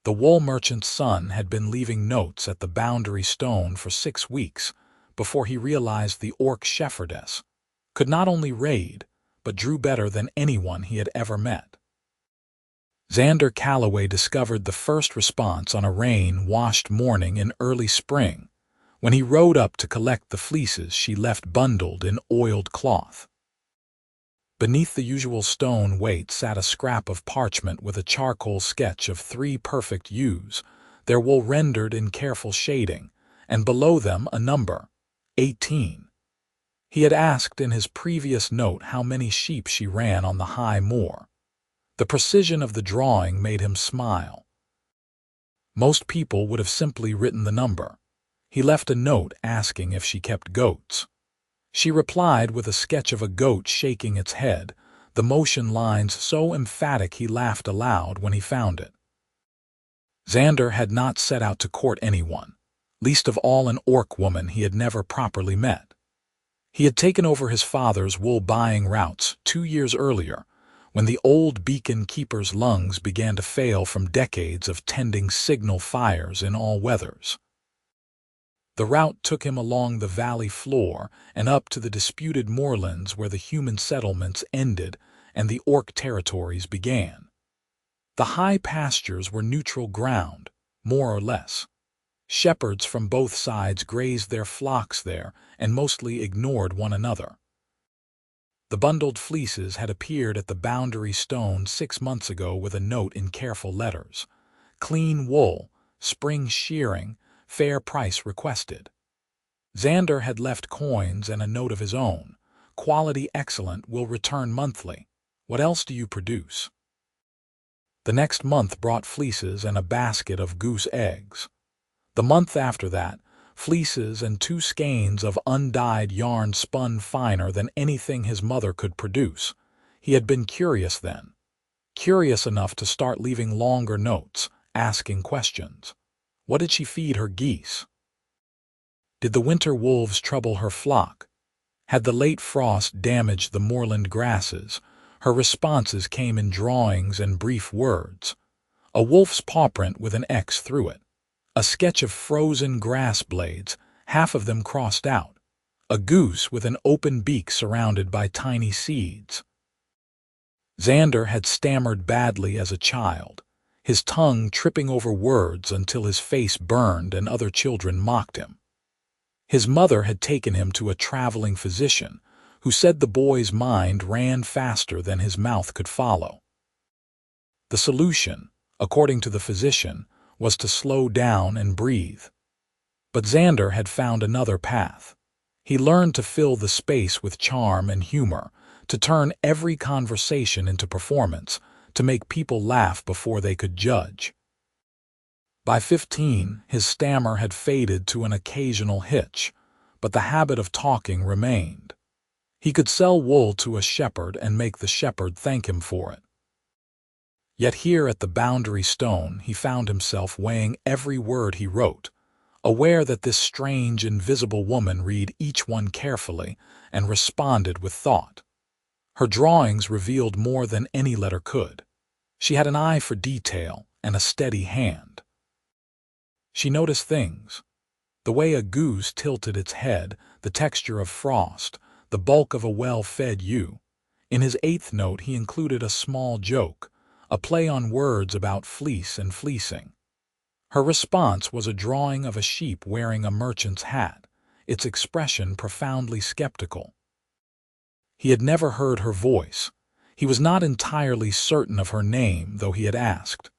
The wool merchant's son had been leaving notes at the boundary stone for 6 weeks before he realized the orc shepherdess could not only raid, but drew better than anyone he had ever met. Xander Calloway discovered the first response on a rain-washed morning in early spring, when he rode up to collect the fleeces she left bundled in oiled cloth. Beneath the usual stone weight sat a scrap of parchment with a charcoal sketch of 3 perfect ewes, their wool rendered in careful shading, and below them a number, 18. He had asked in his previous note how many sheep she ran on the high moor. The precision of the drawing made him smile. Most people would have simply written the number. He left a note asking if she kept goats. She replied with a sketch of a goat shaking its head, the motion lines so emphatic he laughed aloud when he found it. Xander had not set out to court anyone, least of all an orc woman he had never properly met. He had taken over his father's wool-buying routes 2 years earlier, when the old beacon keeper's lungs began to fail from decades of tending signal fires in all weathers. The route took him along the valley floor and up to the disputed moorlands where the human settlements ended and the orc territories began. The high pastures were neutral ground, more or less. Shepherds from both sides grazed their flocks there and mostly ignored one another. The bundled fleeces had appeared at the boundary stone 6 months ago with a note in careful letters. Clean wool, spring shearing, fair price requested. Xander had left coins and a note of his own. Quality excellent, will return monthly. What else do you produce? The next month brought fleeces and a basket of goose eggs. The month after that, fleeces and 2 skeins of undyed yarn spun finer than anything his mother could produce. He had been curious then. Curious enough to start leaving longer notes, asking questions. What did she feed her geese? Did the winter wolves trouble her flock? Had the late frost damaged the moorland grasses? Her responses came in drawings and brief words. A wolf's pawprint with an X through it. A sketch of frozen grass blades, half of them crossed out. A goose with an open beak surrounded by tiny seeds. Xander had stammered badly as a child, his tongue tripping over words until his face burned and other children mocked him. His mother had taken him to a traveling physician, who said the boy's mind ran faster than his mouth could follow. The solution, according to the physician, was to slow down and breathe. But Xander had found another path. He learned to fill the space with charm and humor, to turn every conversation into performance, to make people laugh before they could judge. By 15, his stammer had faded to an occasional hitch, but the habit of talking remained. He could sell wool to a shepherd and make the shepherd thank him for it. Yet here at the boundary stone he found himself weighing every word he wrote, aware that this strange, invisible woman read each one carefully and responded with thought. Her drawings revealed more than any letter could. She had an eye for detail and a steady hand. She noticed things. The way a goose tilted its head, the texture of frost, the bulk of a well-fed ewe. In his 8th note he included a small joke, a play on words about fleece and fleecing. Her response was a drawing of a sheep wearing a merchant's hat, its expression profoundly skeptical. He had never heard her voice. He was not entirely certain of her name, though he had asked.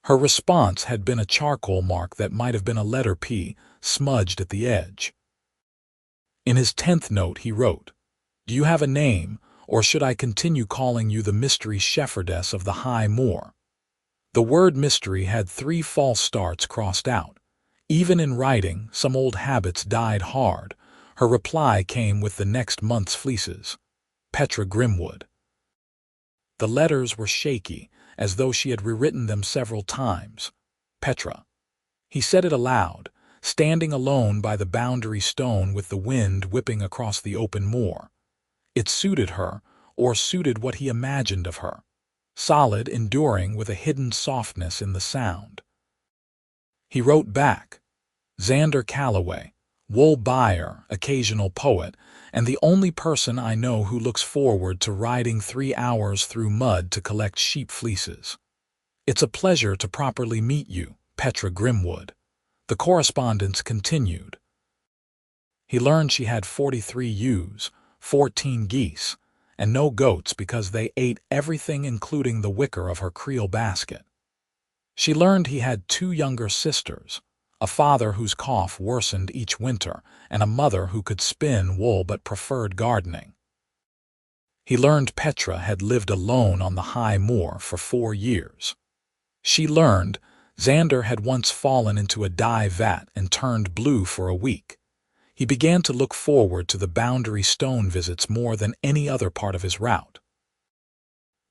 Her response had been a charcoal mark that might have been a letter P, smudged at the edge. In his 10th note he wrote, "Do you have a name, or should I continue calling you the mystery shepherdess of the high moor?" The word mystery had 3 false starts crossed out. Even in writing, some old habits died hard. Her reply came with the next month's fleeces. Petra Grimwood. The letters were shaky, as though she had rewritten them several times. Petra. He said it aloud, standing alone by the boundary stone with the wind whipping across the open moor. It suited her, or suited what he imagined of her. Solid, enduring, with a hidden softness in the sound. He wrote back, Xander Calloway, wool buyer, occasional poet, and the only person I know who looks forward to riding 3 hours through mud to collect sheep fleeces. It's a pleasure to properly meet you, Petra Grimwood. The correspondence continued. He learned she had 43 ewes, 14 geese, and no goats because they ate everything including the wicker of her creel basket. She learned he had 2 younger sisters, a father whose cough worsened each winter, and a mother who could spin wool but preferred gardening. He learned Petra had lived alone on the high moor for 4 years. She learned Xander had once fallen into a dye vat and turned blue for a week. He began to look forward to the Boundary Stone visits more than any other part of his route.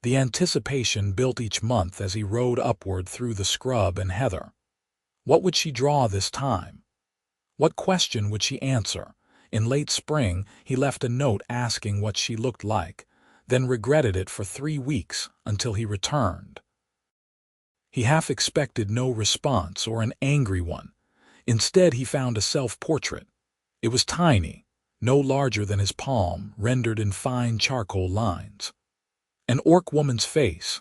The anticipation built each month as he rode upward through the scrub and heather. What would she draw this time? What question would she answer? In late spring, he left a note asking what she looked like, then regretted it for 3 weeks until he returned. He half expected no response or an angry one. Instead, he found a self-portrait. It was tiny, no larger than his palm, rendered in fine charcoal lines. An orc woman's face,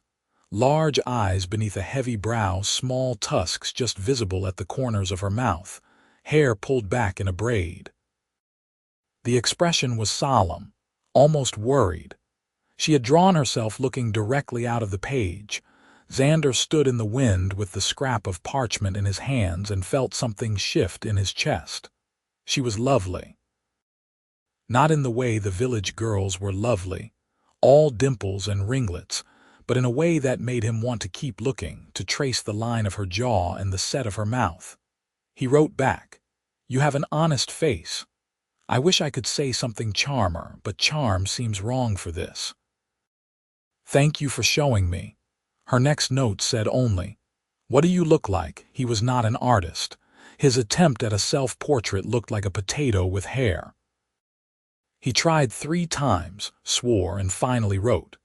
large eyes beneath a heavy brow, small tusks just visible at the corners of her mouth, hair pulled back in a braid. The expression was solemn, almost worried. She had drawn herself looking directly out of the page. Xander stood in the wind with the scrap of parchment in his hands and felt something shift in his chest. She was lovely. Not in the way the village girls were lovely, all dimples and ringlets, but in a way that made him want to keep looking, to trace the line of her jaw and the set of her mouth. He wrote back, "You have an honest face. I wish I could say something charmer, but charm seems wrong for this. Thank you for showing me." Her next note said only, "What do you look like?" He was not an artist. His attempt at a self-portrait looked like a potato with hair. He tried 3 times, swore, and finally wrote,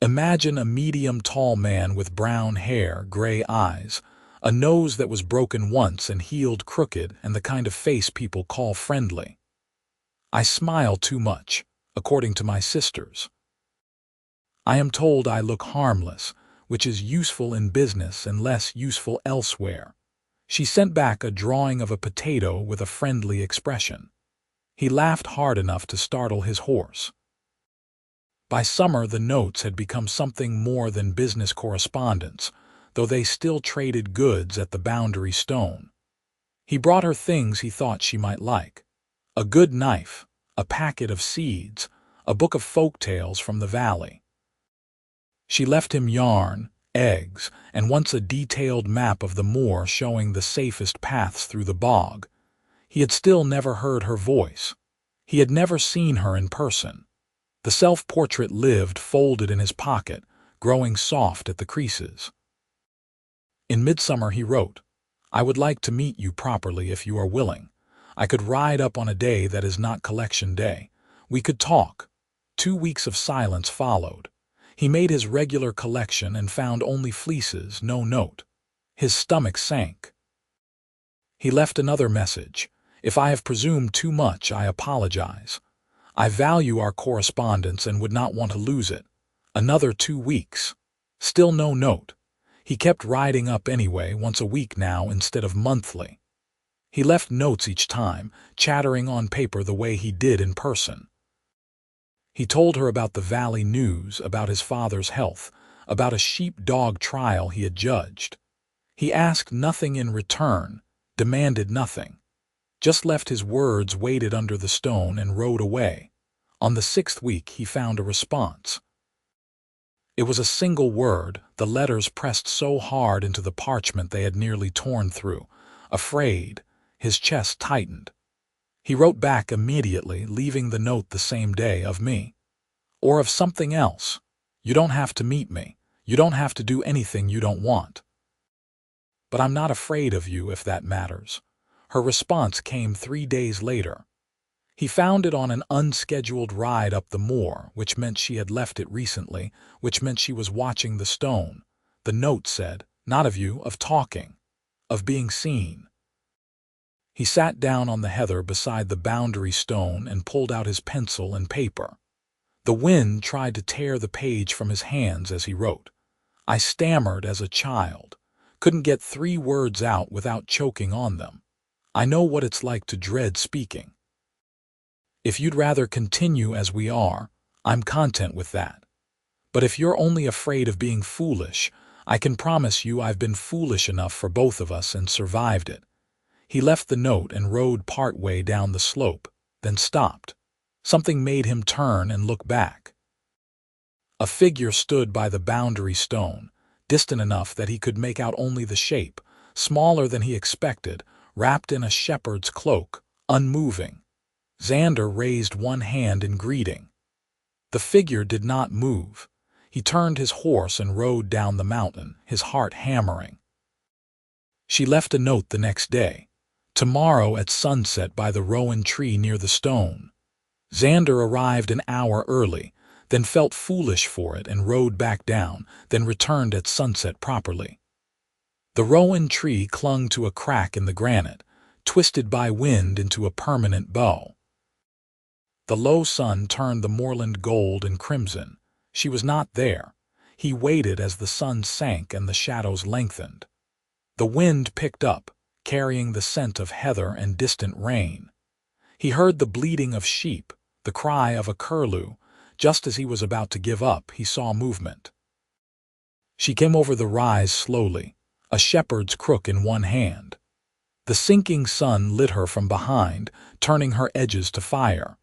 "Imagine a medium-tall man with brown hair, gray eyes, a nose that was broken once and healed crooked, and the kind of face people call friendly. I smile too much, according to my sisters. I am told I look harmless, which is useful in business and less useful elsewhere." She sent back a drawing of a potato with a friendly expression. He laughed hard enough to startle his horse. By summer, the notes had become something more than business correspondence, though they still traded goods at the Boundary Stone. He brought her things he thought she might like: a good knife, a packet of seeds, a book of folk tales from the valley. She left him yarn, eggs, and once a detailed map of the moor showing the safest paths through the bog. He had still never heard her voice. He had never seen her in person. The self-portrait lived folded in his pocket, growing soft at the creases. In midsummer he wrote, "I would like to meet you properly if you are willing. I could ride up on a day that is not collection day. We could talk." 2 weeks of silence followed. He made his regular collection and found only fleeces, no note. His stomach sank. He left another message. "If I have presumed too much, I apologize. I value our correspondence and would not want to lose it." Another 2 weeks. Still no note. He kept riding up anyway, once a week now instead of monthly. He left notes each time, chattering on paper the way he did in person. He told her about the valley news, about his father's health, about a sheep-dog trial he had judged. He asked nothing in return, demanded nothing. Just left his words weighted under the stone and rode away. On the 6th week he found a response. It was a single word, the letters pressed so hard into the parchment they had nearly torn through. Afraid, his chest tightened. He wrote back immediately, leaving the note the same day, "Of me. Or of something else. You don't have to meet me. You don't have to do anything you don't want. But I'm not afraid of you, if that matters." Her response came 3 days later. He found it on an unscheduled ride up the moor, which meant she had left it recently, which meant she was watching the stone. The note said, "Not of you, of talking." of being seen. He sat down on the heather beside the boundary stone and pulled out his pencil and paper. The wind tried to tear the page from his hands as he wrote. I stammered as a child, couldn't get 3 words out without choking on them. I know what it's like to dread speaking. If you'd rather continue as we are, I'm content with that. But if you're only afraid of being foolish, I can promise you I've been foolish enough for both of us and survived it. He left the note and rode part way down the slope, then stopped. Something made him turn and look back. A figure stood by the boundary stone, distant enough that he could make out only the shape, smaller than he expected, wrapped in a shepherd's cloak, unmoving. Xander raised one hand in greeting. The figure did not move. He turned his horse and rode down the mountain, his heart hammering. She left a note the next day. Tomorrow at sunset by the rowan tree near the stone. Xander arrived an hour early, then felt foolish for it and rode back down, then returned at sunset properly. The rowan tree clung to a crack in the granite, twisted by wind into a permanent bow. The low sun turned the moorland gold and crimson. She was not there. He waited as the sun sank and the shadows lengthened. The wind picked up, carrying the scent of heather and distant rain. He heard the bleating of sheep, the cry of a curlew. Just as he was about to give up, he saw movement. She came over the rise slowly, a shepherd's crook in one hand. The sinking sun lit her from behind, turning her edges to fire.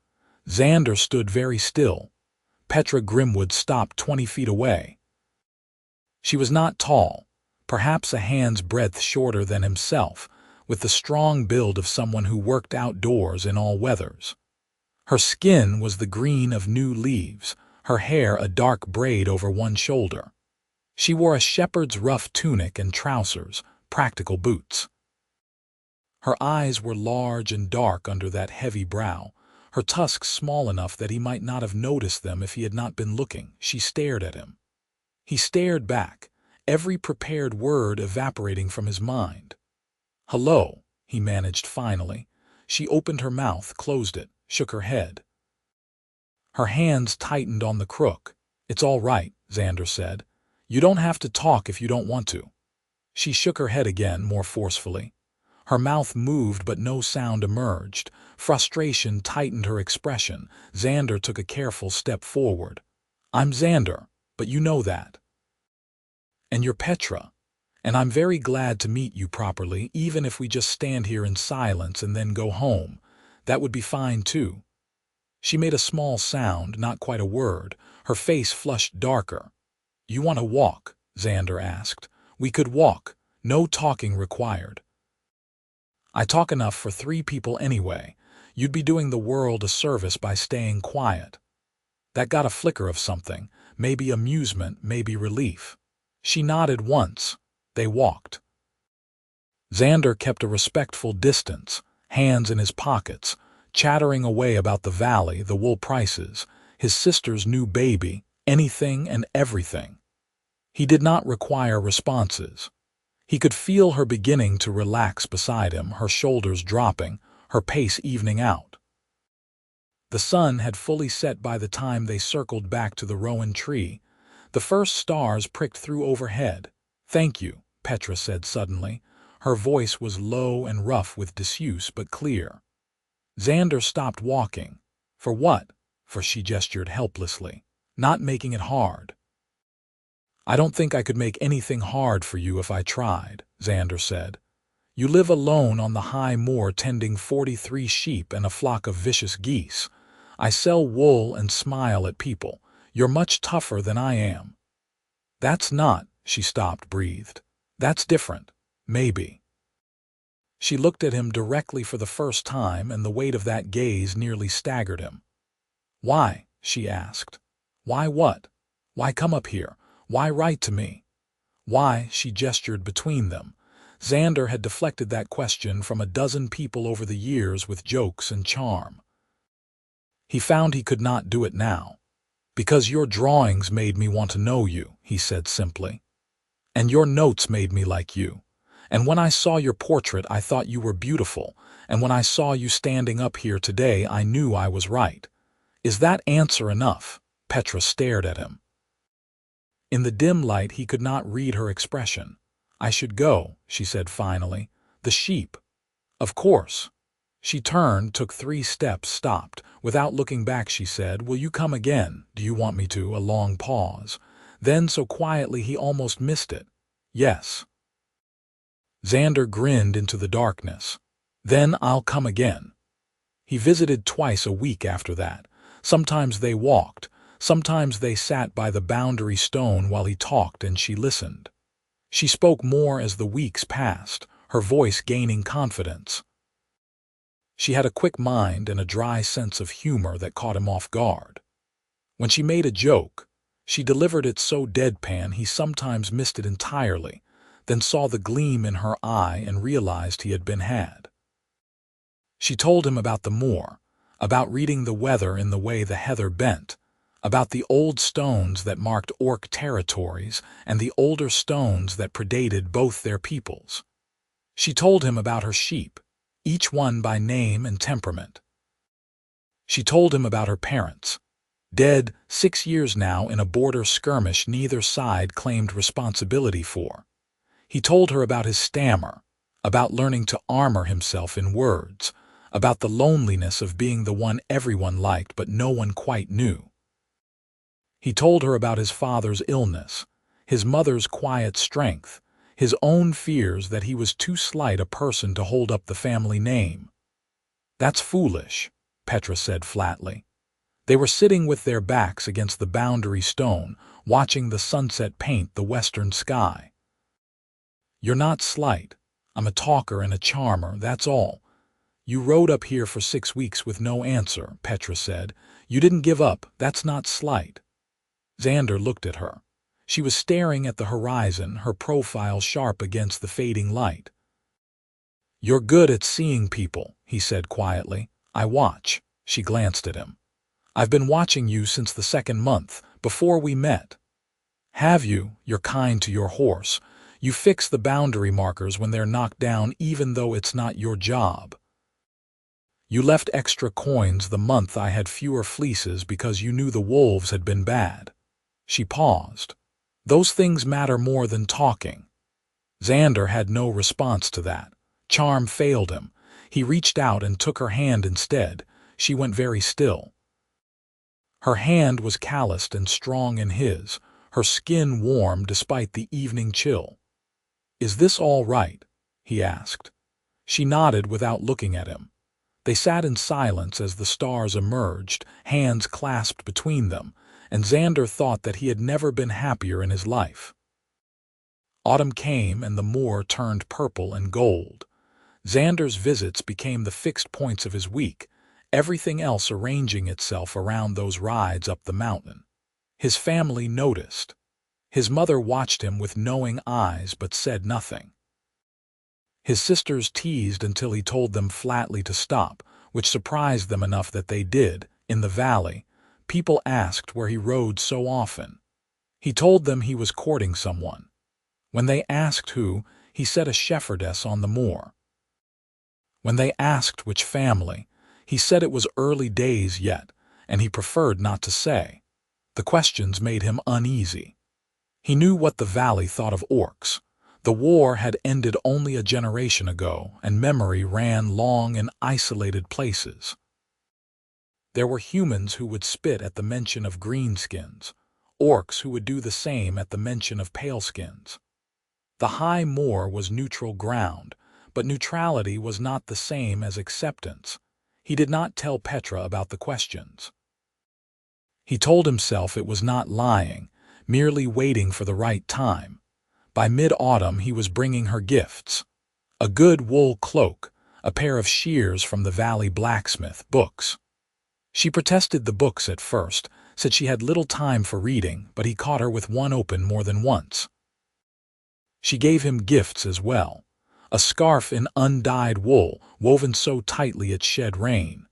Xander stood very still. Petra Grimwood stopped 20 feet away. She was not tall, perhaps a hand's breadth shorter than himself, with the strong build of someone who worked outdoors in all weathers. Her skin was the green of new leaves, her hair a dark braid over one shoulder. She wore a shepherd's rough tunic and trousers, practical boots. Her eyes were large and dark under that heavy brow, her tusks small enough that he might not have noticed them if he had not been looking. She stared at him. He stared back, every prepared word evaporating from his mind. "Hello," he managed finally. She opened her mouth, closed it, shook her head. Her hands tightened on the crook. "It's all right," Xander said. "You don't have to talk if you don't want to." She shook her head again, more forcefully. Her mouth moved but no sound emerged. Frustration tightened her expression. Xander took a careful step forward. "I'm Xander, but you know that. And you're Petra. And I'm very glad to meet you properly, even if we just stand here in silence and then go home. That would be fine too." She made a small sound, not quite a word. Her face flushed darker. "You want to walk?" Xander asked. "We could walk. No talking required." "I talk enough for 3 people anyway. You'd be doing the world a service by staying quiet." That got a flicker of something, maybe amusement, maybe relief. She nodded once. They walked. Xander kept a respectful distance, hands in his pockets, chattering away about the valley, the wool prices, his sister's new baby, anything and everything. He did not require responses. He could feel her beginning to relax beside him, her shoulders dropping, her pace evening out. The sun had fully set by the time they circled back to the rowan tree. The first stars pricked through overhead. "Thank you," Petra said suddenly. Her voice was low and rough with disuse, but clear. Xander stopped walking. "For what?" For she gestured helplessly. "Not making it hard." "I don't think I could make anything hard for you if I tried," Xander said. "You live alone on the high moor tending 43 sheep and a flock of vicious geese. I sell wool and smile at people. You're much tougher than I am." "That's not," she stopped, breathed. "That's different. Maybe." She looked at him directly for the first time, and the weight of that gaze nearly staggered him. "Why?" she asked. "Why what? Why come up here? Why write to me? Why?" She gestured between them. Xander had deflected that question from a dozen people over the years with jokes and charm. He found he could not do it now. "Because your drawings made me want to know you," he said simply. "And your notes made me like you. And when I saw your portrait, I thought you were beautiful, and when I saw you standing up here today, I knew I was right. Is that answer enough?" Petra stared at him. In the dim light, he could not read her expression. "I should go," she said finally. "The sheep." "Of course." She turned, took 3 steps, stopped. Without looking back, she said, "Will you come again?" "Do you want me to?" A long pause. Then, so quietly he almost missed it, "Yes." Xander grinned into the darkness. "Then I'll come again." He visited twice a week after that. Sometimes they walked. Sometimes they sat by the boundary stone while he talked and she listened. She spoke more as the weeks passed, her voice gaining confidence. She had a quick mind and a dry sense of humor that caught him off guard. When she made a joke, she delivered it so deadpan he sometimes missed it entirely, then saw the gleam in her eye and realized he had been had. She told him about the moor, about reading the weather in the way the heather bent, about the old stones that marked Orc territories and the older stones that predated both their peoples. She told him about her sheep, each one by name and temperament. She told him about her parents, dead 6 years now in a border skirmish neither side claimed responsibility for. He told her about his stammer, about learning to armor himself in words, about the loneliness of being the one everyone liked but no one quite knew. He told her about his father's illness, his mother's quiet strength, his own fears that he was too slight a person to hold up the family name. "That's foolish," Petra said flatly. They were sitting with their backs against the boundary stone, watching the sunset paint the western sky. "You're not slight. I'm a talker and a charmer, that's all. You rode up here for 6 weeks with no answer," Petra said. "You didn't give up, that's not slight." Xander looked at her. She was staring at the horizon, her profile sharp against the fading light. "You're good at seeing people," he said quietly. "I watch." She glanced at him. "I've been watching you since the 2nd month, before we met." "Have you? You're kind to your horse. You fix the boundary markers when they're knocked down even though it's not your job. You left extra coins the month I had fewer fleeces because you knew the wolves had been bad." She paused. "Those things matter more than talking." Xander had no response to that. Charm failed him. He reached out and took her hand instead. She went very still. Her hand was calloused and strong in his, her skin warm despite the evening chill. "Is this all right?" he asked. She nodded without looking at him. They sat in silence as the stars emerged, hands clasped between them, and Xander thought that he had never been happier in his life. Autumn came and the moor turned purple and gold. Xander's visits became the fixed points of his week, everything else arranging itself around those rides up the mountain. His family noticed. His mother watched him with knowing eyes but said nothing. His sisters teased until he told them flatly to stop, which surprised them enough that they did. In the valley, people asked where he rode so often. He told them he was courting someone. When they asked who, he said a shepherdess on the moor. When they asked which family, he said it was early days yet, and he preferred not to say. The questions made him uneasy. He knew what the valley thought of Orcs. The war had ended only a generation ago, and memory ran long in isolated places. There were humans who would spit at the mention of greenskins, Orcs who would do the same at the mention of paleskins. The high moor was neutral ground, but neutrality was not the same as acceptance. He did not tell Petra about the questions. He told himself it was not lying, merely waiting for the right time. By mid-autumn he was bringing her gifts. A good wool cloak, a pair of shears from the valley blacksmith, books. She protested the books at first, said she had little time for reading, but he caught her with one open more than once. She gave him gifts as well. A scarf in undyed wool, woven so tightly it shed rain.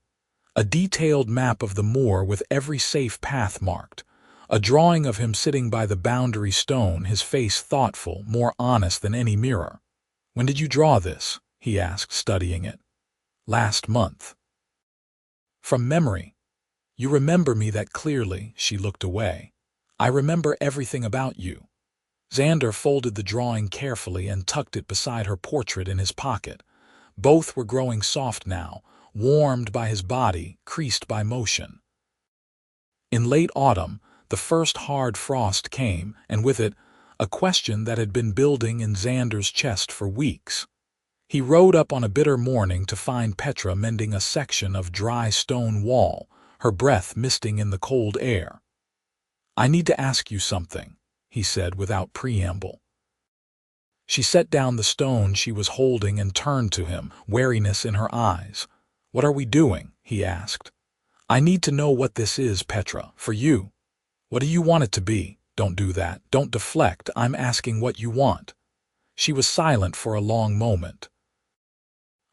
A detailed map of the moor with every safe path marked. A drawing of him sitting by the boundary stone, his face thoughtful, more honest than any mirror. When did you draw this? He asked, studying it. Last month. From memory. You remember me that clearly, she looked away. I remember everything about you. Xander folded the drawing carefully and tucked it beside her portrait in his pocket. Both were growing soft now, warmed by his body, creased by motion. In late autumn, the first hard frost came, and with it, a question that had been building in Xander's chest for weeks. He rode up on a bitter morning to find Petra mending a section of dry stone wall, her breath misting in the cold air. "I need to ask you something," he said without preamble. She set down the stone she was holding and turned to him, wariness in her eyes. "What are we doing?" he asked. "I need to know what this is, Petra, for you. What do you want it to be? Don't do that. Don't deflect. I'm asking what you want." She was silent for a long moment.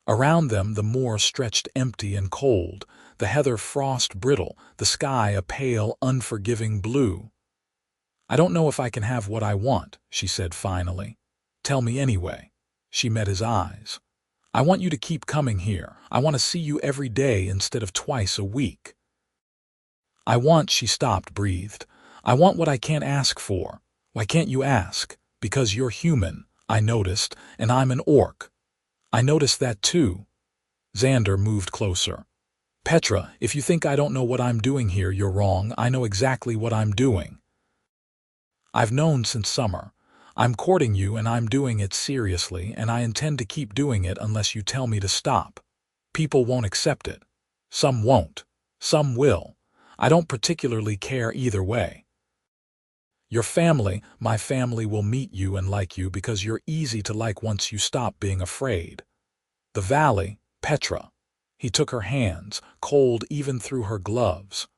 Around them the moor stretched empty and cold, the heather frost brittle, the sky a pale, unforgiving blue. "I don't know if I can have what I want," she said finally. "Tell me anyway." She met his eyes. "I want you to keep coming here. I want to see you every day instead of twice a week." She stopped, breathed. "I want what I can't ask for." "Why can't you ask?" "Because you're human, I noticed, and I'm an orc." "I noticed that too." Xander moved closer. "Petra, if you think I don't know what I'm doing here, you're wrong. I know exactly what I'm doing. I've known since summer. I'm courting you and I'm doing it seriously, and I intend to keep doing it unless you tell me to stop. People won't accept it. Some won't. Some will. I don't particularly care either way. Your family, my family, will meet you and like you because you're easy to like once you stop being afraid. The valley, Petra." He took her hands, cold even through her gloves.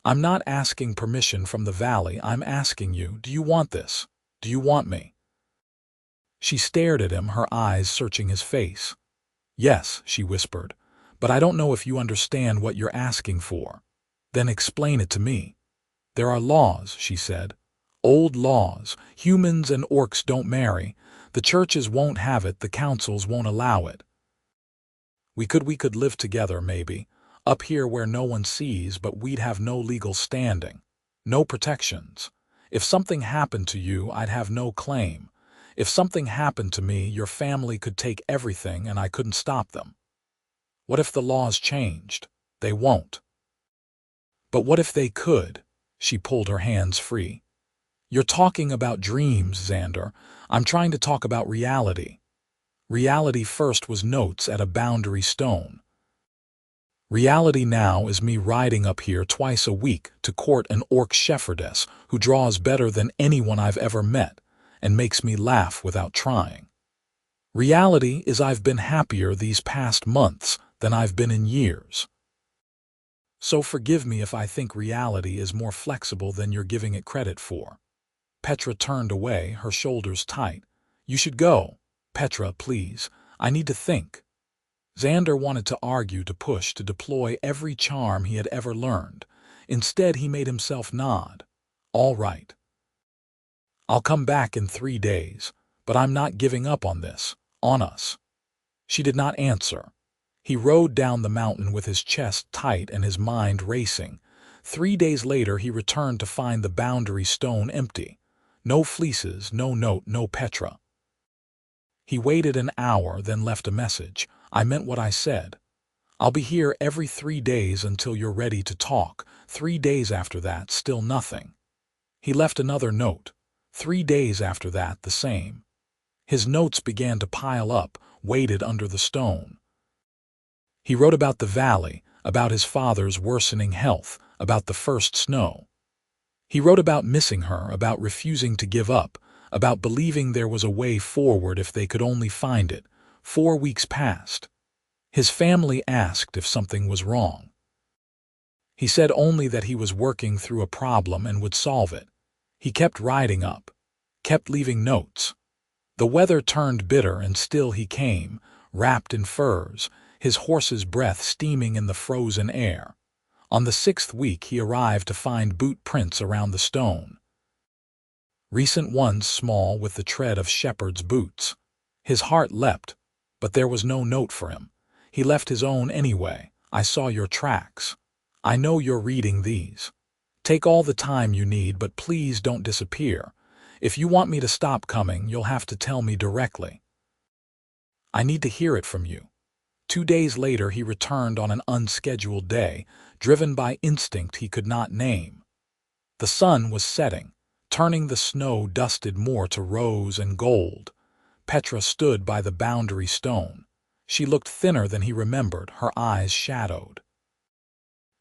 "I'm not asking permission from the valley. I'm asking you, do you want this? Do you want me?" She stared at him, her eyes searching his face. "Yes," she whispered, "but I don't know if you understand what you're asking for." "Then explain it to me." "There are laws," she said. "Old laws. Humans and orcs don't marry. The churches won't have it, the councils won't allow it. We could live together, maybe, up here where no one sees, but we'd have no legal standing. No protections. If something happened to you, I'd have no claim. If something happened to me, your family could take everything and I couldn't stop them. What if the laws changed? They won't." "But what if they could?" She pulled her hands free. "You're talking about dreams, Xander. I'm trying to talk about reality. Reality first was notes at a boundary stone. Reality now is me riding up here twice a week to court an orc shepherdess who draws better than anyone I've ever met and makes me laugh without trying. Reality is I've been happier these past months than I've been in years. So forgive me if I think reality is more flexible than you're giving it credit for." Petra turned away, her shoulders tight. "You should go. Petra, please. I need to think." Xander wanted to argue, to push, to deploy every charm he had ever learned. Instead, he made himself nod. "All right. I'll come back in 3 days, but I'm not giving up on this, on us." She did not answer. He rode down the mountain with his chest tight and his mind racing. 3 days later, he returned to find the boundary stone empty. No fleeces, no note, no Petra. He waited an hour, then left a message. "I meant what I said. I'll be here every 3 days until you're ready to talk." 3 days after that, still nothing. He left another note. 3 days after that, the same. His notes began to pile up, weighted under the stone. He wrote about the valley, about his father's worsening health, about the first snow. He wrote about missing her, about refusing to give up, about believing there was a way forward if they could only find it. 4 weeks passed. His family asked if something was wrong. He said only that he was working through a problem and would solve it. He kept riding up, kept leaving notes. The weather turned bitter and still he came, wrapped in furs, his horse's breath steaming in the frozen air. On the 6th week he arrived to find boot prints around the stone. Recent ones, small with the tread of shepherd's boots. His heart leapt, but there was no note for him. He left his own anyway. I saw your tracks. I know you're reading these. Take all the time you need, but please don't disappear. If you want me to stop coming, you'll have to tell me directly. I need to hear it from you. 2 days later, he returned on an unscheduled day, driven by instinct he could not name. The sun was setting, turning the snow dusted more to rose and gold. Petra stood by the boundary stone. She looked thinner than he remembered, her eyes shadowed.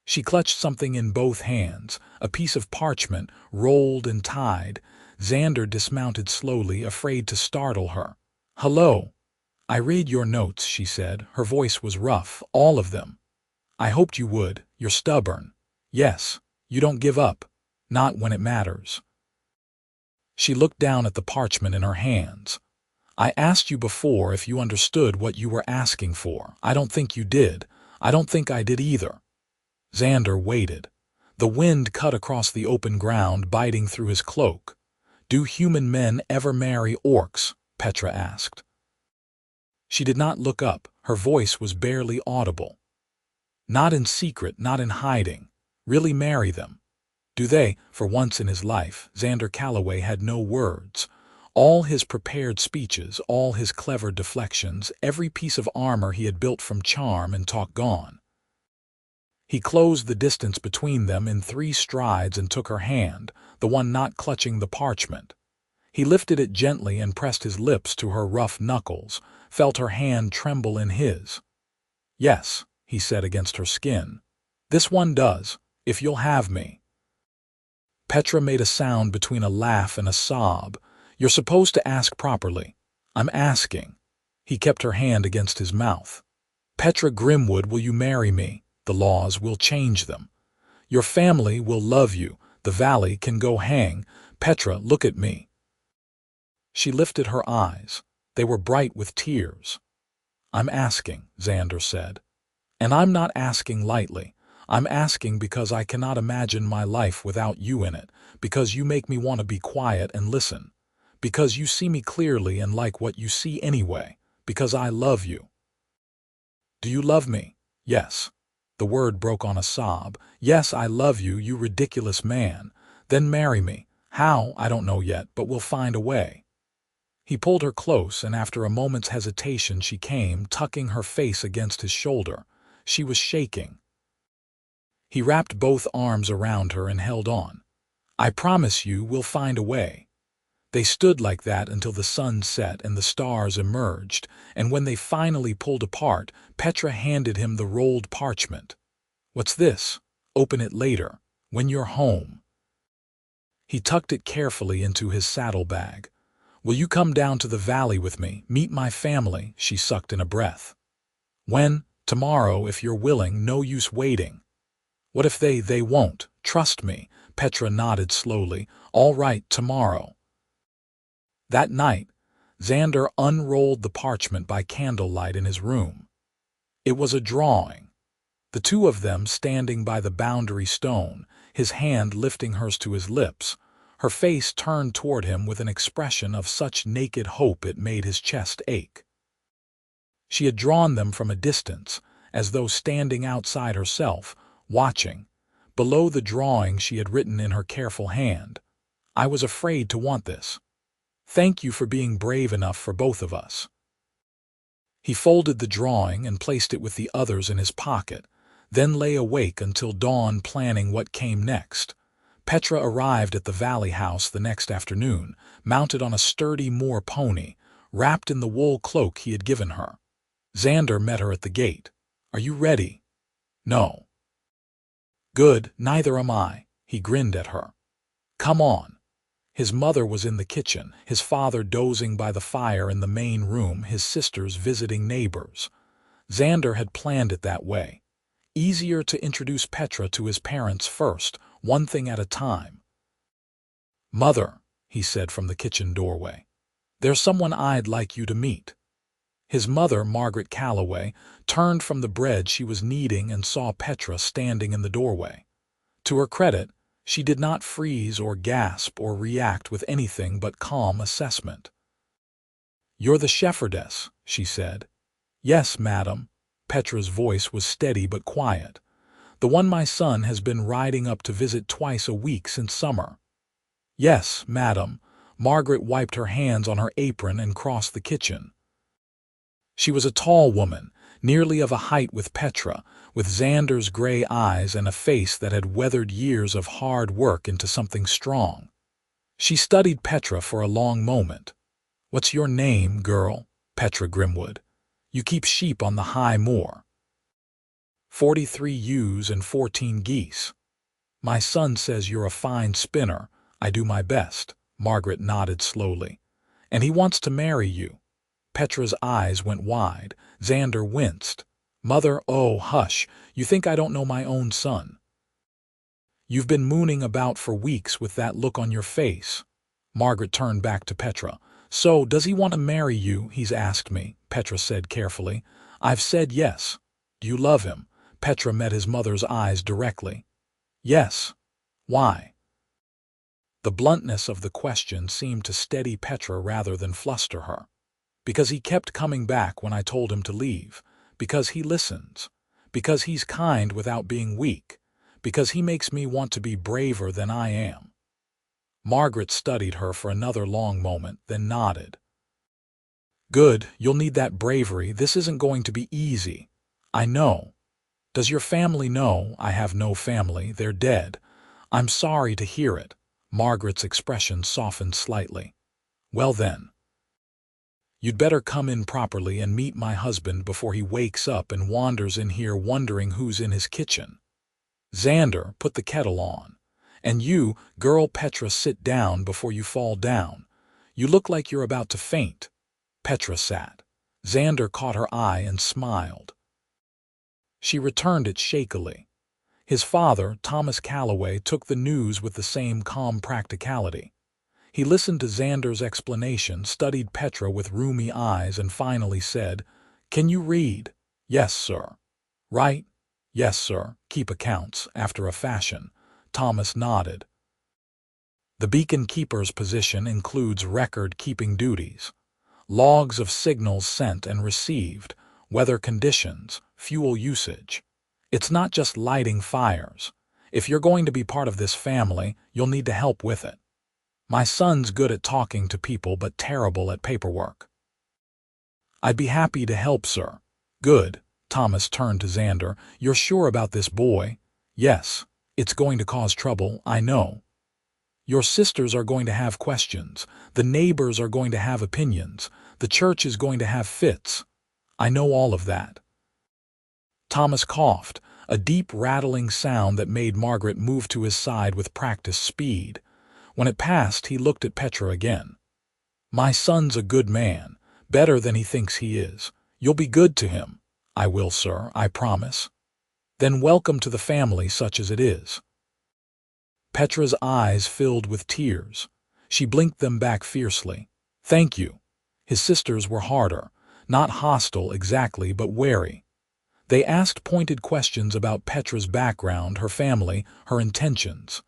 She clutched something in both hands, a piece of parchment, rolled and tied. Xander dismounted slowly, afraid to startle her. "Hello. I read your notes," she said. Her voice was rough, all of them. "I hoped you would. You're stubborn. Yes, you don't give up. Not when it matters." She looked down at the parchment in her hands. "I asked you before if you understood what you were asking for. I don't think you did. I don't think I did either." Xander waited. The wind cut across the open ground, biting through his cloak. "Do human men ever marry orcs?" Petra asked. She did not look up. Her voice was barely audible. "Not in secret, not in hiding. Really marry them." "Do they?" For once in his life, Xander Calloway had no words. All his prepared speeches, all his clever deflections, every piece of armor he had built from charm and talk gone. He closed the distance between them in 3 strides and took her hand, the one not clutching the parchment. He lifted it gently and pressed his lips to her rough knuckles, felt her hand tremble in his. "Yes," he said against her skin. "This one does, if you'll have me." Petra made a sound between a laugh and a sob. "You're supposed to ask properly." "I'm asking." He kept her hand against his mouth. "Petra Grimwood, will you marry me? The laws will change them. Your family will love you. The valley can go hang. Petra, look at me." She lifted her eyes. They were bright with tears. "I'm asking," Xander said. "And I'm not asking lightly. I'm asking because I cannot imagine my life without you in it, because you make me want to be quiet and listen, because you see me clearly and like what you see anyway, because I love you." "Do you love me?" "Yes." The word broke on a sob. "Yes, I love you, you ridiculous man. Then marry me. How, I don't know yet, but we'll find a way." He pulled her close, and after a moment's hesitation she came, tucking her face against his shoulder. She was shaking. He wrapped both arms around her and held on. "I promise you we'll find a way." They stood like that until the sun set and the stars emerged, and when they finally pulled apart, Petra handed him the rolled parchment. "What's this? Open it later, when you're home." He tucked it carefully into his saddlebag. "Will you come down to the valley with me, meet my family?" She sucked in a breath. "When? Tomorrow, if you're willing. No use waiting." "What if they won't? Trust me." Petra nodded slowly. "All right, tomorrow." That night, Xander unrolled the parchment by candlelight in his room. It was a drawing. The two of them standing by the boundary stone, his hand lifting hers to his lips, her face turned toward him with an expression of such naked hope it made his chest ache. She had drawn them from a distance, as though standing outside herself, watching. Below the drawing she had written in her careful hand, "I was afraid to want this. Thank you for being brave enough for both of us." He folded the drawing and placed it with the others in his pocket, then lay awake until dawn planning what came next. Petra arrived at the valley house the next afternoon, mounted on a sturdy moor pony, wrapped in the wool cloak he had given her. Xander met her at the gate. "Are you ready?" "No." "Good, neither am I." He grinned at her. "Come on." His mother was in the kitchen, his father dozing by the fire in the main room, his sisters visiting neighbors. Xander had planned it that way. Easier to introduce Petra to his parents first, one thing at a time. "Mother," he said from the kitchen doorway, "there's someone I'd like you to meet." His mother, Margaret Calloway, turned from the bread she was kneading and saw Petra standing in the doorway. To her credit, she did not freeze or gasp or react with anything but calm assessment. "You're the shepherdess," she said. "Yes, madam." Petra's voice was steady but quiet. "The one my son has been riding up to visit twice a week since summer." "Yes, madam." Margaret wiped her hands on her apron and crossed the kitchen. She was a tall woman, nearly of a height with Petra, with Xander's gray eyes and a face that had weathered years of hard work into something strong. She studied Petra for a long moment. "What's your name, girl?" "Petra Grimwood." "You keep sheep on the high moor." 43 ewes and 14 geese. "My son says you're a fine spinner." "I do my best." Margaret nodded slowly. "And he wants to marry you." Petra's eyes went wide. Xander winced. "Mother, oh, hush. You think I don't know my own son?" "You've been mooning about for weeks with that look on your face." Margaret turned back to Petra. "So, does he want to marry you?" "He's asked me," Petra said carefully. "I've said yes." "Do you love him?" Petra met his mother's eyes directly. "Yes." "Why?" The bluntness of the question seemed to steady Petra rather than fluster her. "Because he kept coming back when I told him to leave. Because he listens. Because he's kind without being weak. Because he makes me want to be braver than I am." Margaret studied her for another long moment, then nodded. "Good, you'll need that bravery. This isn't going to be easy." "I know." "Does your family know?" "I have no family. They're dead." "I'm sorry to hear it." Margaret's expression softened slightly. "Well then, you'd better come in properly and meet my husband before he wakes up and wanders in here wondering who's in his kitchen." Xander, put the kettle on. "And you, girl Petra, sit down before you fall down. You look like you're about to faint." Petra sat. Xander caught her eye and smiled. She returned it shakily. His father, Thomas Calloway, took the news with the same calm practicality. He listened to Xander's explanation, studied Petra with rheumy eyes, and finally said, "Can you read?" "Yes, sir." "Write?" "Yes, sir." "Keep accounts, after a fashion." Thomas nodded. The beacon keeper's position includes record-keeping duties. Logs of signals sent and received, weather conditions, fuel usage. It's not just lighting fires. If you're going to be part of this family, you'll need to help with it. My son's good at talking to people but terrible at paperwork. "I'd be happy to help, sir." "Good." Thomas turned to Xander. "You're sure about this boy?" "Yes. It's going to cause trouble, I know. Your sisters are going to have questions. The neighbors are going to have opinions. The church is going to have fits. I know all of that." Thomas coughed, a deep rattling sound that made Margaret move to his side with practiced speed. When it passed, he looked at Petra again. "My son's a good man, better than he thinks he is. You'll be good to him." "I will, sir, I promise." "Then welcome to the family such as it is." Petra's eyes filled with tears. She blinked them back fiercely. "Thank you." His sisters were harder, not hostile exactly, but wary. They asked pointed questions about Petra's background, her family, her intentions.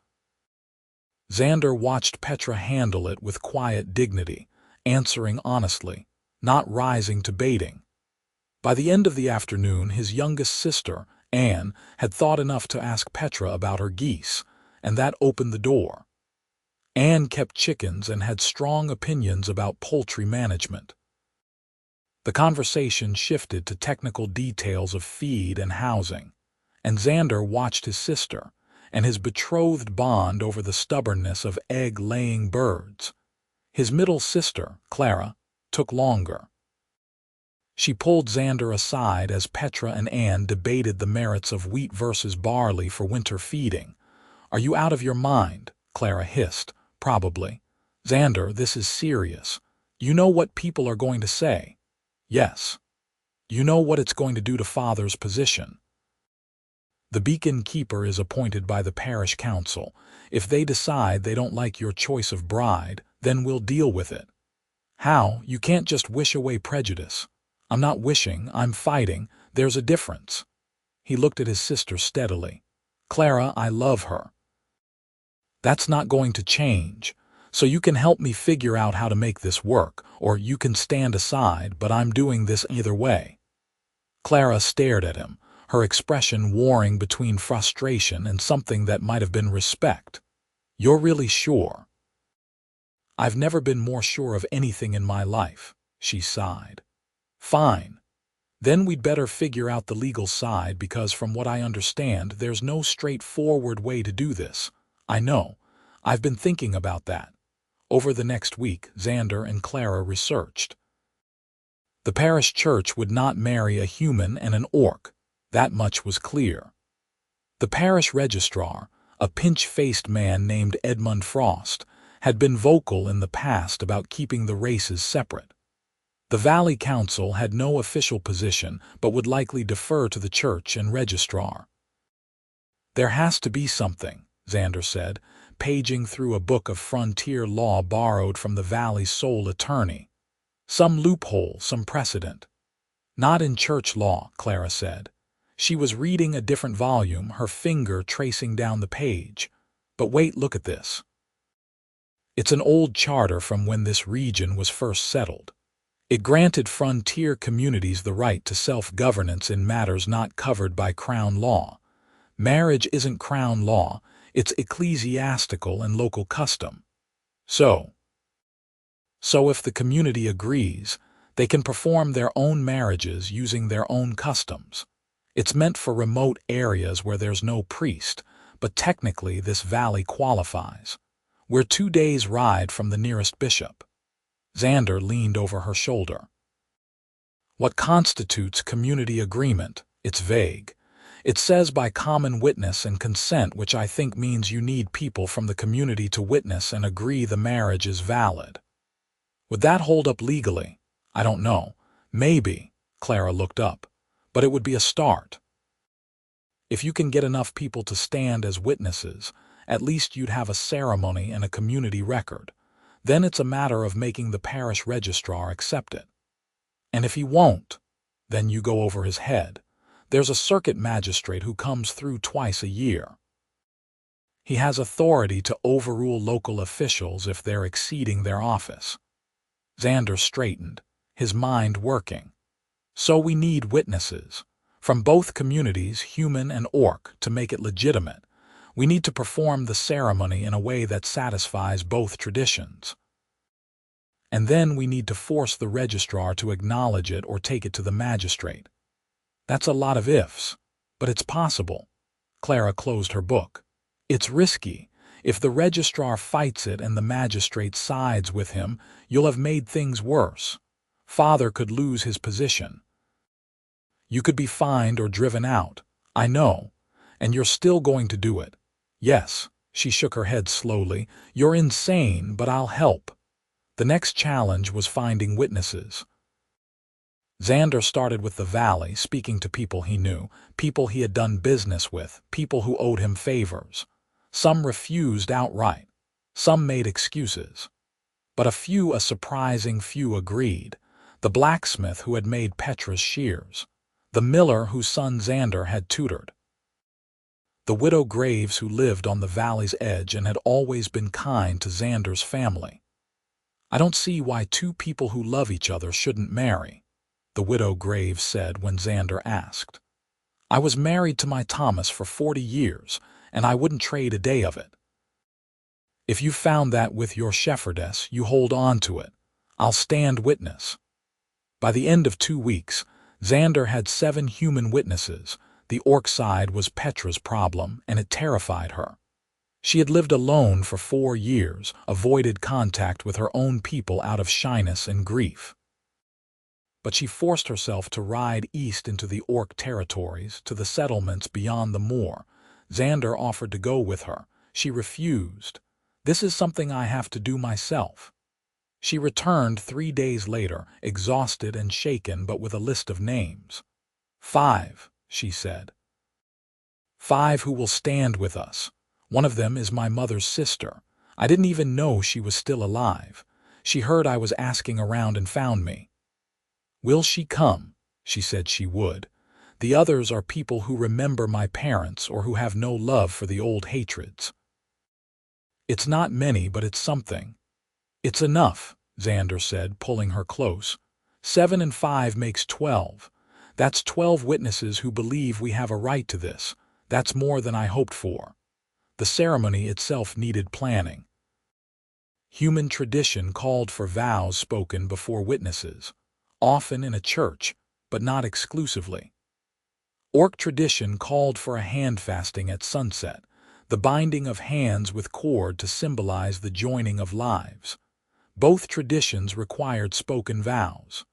Xander watched Petra handle it with quiet dignity, answering honestly, not rising to baiting. By the end of the afternoon, his youngest sister, Anne, had thought enough to ask Petra about her geese, and that opened the door. Anne kept chickens and had strong opinions about poultry management. The conversation shifted to technical details of feed and housing, and Xander watched his sister and his betrothed bond over the stubbornness of egg-laying birds. His middle sister, Clara, took longer. She pulled Xander aside as Petra and Anne debated the merits of wheat versus barley for winter feeding. "Are you out of your mind?" Clara hissed. "Probably." "Xander, this is serious. You know what people are going to say." "Yes." "You know what it's going to do to Father's position." "The beacon keeper is appointed by the parish council. If they decide they don't like your choice of bride, then we'll deal with it." "How? You can't just wish away prejudice." "I'm not wishing, I'm fighting. There's a difference." He looked at his sister steadily. "Clara, I love her." "That's not going to change. So you can help me figure out how to make this work, or you can stand aside, but I'm doing this either way." Clara stared at him, her expression warring between frustration and something that might have been respect. "You're really sure?" "I've never been more sure of anything in my life," she sighed. "Fine. Then we'd better figure out the legal side because from what I understand, there's no straightforward way to do this. I know. I've been thinking about that." Over the next week, Xander and Clara researched. The parish church would not marry a human and an orc. That much was clear. The parish registrar, a pinch-faced man named Edmund Frost, had been vocal in the past about keeping the races separate. The Valley Council had no official position but would likely defer to the church and registrar. "There has to be something," Xander said, paging through a book of frontier law borrowed from the Valley's sole attorney. "Some loophole, some precedent." "Not in church law," Clara said. She was reading a different volume, her finger tracing down the page. "But wait, look at this. It's an old charter from when this region was first settled. It granted frontier communities the right to self-governance in matters not covered by Crown law. Marriage isn't Crown law, it's ecclesiastical and local custom. So if the community agrees, they can perform their own marriages using their own customs. It's meant for remote areas where there's no priest, but technically this valley qualifies. We're 2 days' ride from the nearest bishop." Xander leaned over her shoulder. "What constitutes community agreement? It's vague. It says by common witness and consent, which I think means you need people from the community to witness and agree the marriage is valid. Would that hold up legally? I don't know. Maybe." Clara looked up. "But it would be a start. If you can get enough people to stand as witnesses, at least you'd have a ceremony and a community record. Then it's a matter of making the parish registrar accept it. And if he won't, then you go over his head. There's a circuit magistrate who comes through twice a year. He has authority to overrule local officials if they're exceeding their office." Xander straightened, his mind working. "So we need witnesses, from both communities, human and orc, to make it legitimate. We need to perform the ceremony in a way that satisfies both traditions. And then we need to force the registrar to acknowledge it or take it to the magistrate. That's a lot of ifs, but it's possible." Clara closed her book. "It's risky. If the registrar fights it and the magistrate sides with him, you'll have made things worse. Father could lose his position. You could be fined or driven out. I know. And you're still going to do it." "Yes," she shook her head slowly. "You're insane, but I'll help." The next challenge was finding witnesses. Xander started with the Valley, speaking to people he knew, people he had done business with, people who owed him favors. Some refused outright. Some made excuses. But a surprising few agreed. The blacksmith who had made Petra's shears. The miller whose son Xander had tutored. The widow Graves who lived on the valley's edge and had always been kind to Xander's family. "I don't see why 2 people who love each other shouldn't marry," the widow Graves said when Xander asked. "I was married to my Thomas for 40 years, and I wouldn't trade a day of it. If you found that with your shepherdess, you hold on to it. I'll stand witness." By the end of 2 weeks, Xander had 7 human witnesses. The orc side was Petra's problem, and it terrified her. She had lived alone for 4 years, avoided contact with her own people out of shyness and grief. But she forced herself to ride east into the orc territories, to the settlements beyond the moor. Xander offered to go with her. She refused. "This is something I have to do myself." She returned 3 days later, exhausted and shaken, but with a list of names. 5, she said. 5 who will stand with us. One of them is my mother's sister. I didn't even know she was still alive. She heard I was asking around and found me. Will she come? She said she would. The others are people who remember my parents or who have no love for the old hatreds. It's not many, but it's something. It's enough, Xander said, pulling her close. 7 and 5 makes 12. That's 12 witnesses who believe we have a right to this. That's more than I hoped for. The ceremony itself needed planning. Human tradition called for vows spoken before witnesses, often in a church, but not exclusively. Orc tradition called for a hand fasting at sunset, the binding of hands with cord to symbolize the joining of lives. Both traditions required spoken vows.